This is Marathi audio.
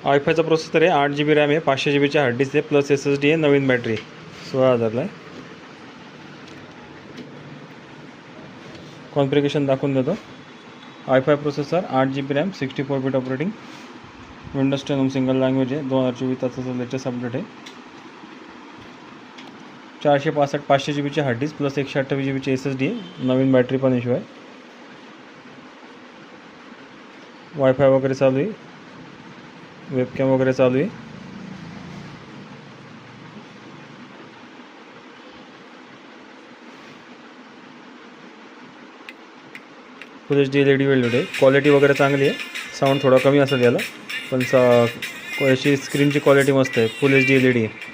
वायफायचा प्रोसेसर आहे, 8 GB रॅम आहे, 500 GB हार्ड डिस्क आहे, प्लस SSD आहे, नवीन बॅटरी 16,000ला आहे. कॉन्फिगरेशन दाखवून देतो. WiFi processor, 8 GB RAM, 64 bit operating, Windows 10 single language आहे, 2024 तासाचा लेटेस्ट अपडेट आहे. 465 500 GB hard disk plus 128 GB SSD आहे, नवीन बॅटरी पण इश्यू आहे. वायफाय वगैरे चालू आहे, वेबकॅम वगैरे चालू आहे. फुल HD LED वेल्डेड आहे. क्वालिटी वगैरे चांगली आहे. साऊंड थोडा कमी असेल याला, पण याची स्क्रीनची क्वालिटी मस्त आहे. फुल HD LED आहे.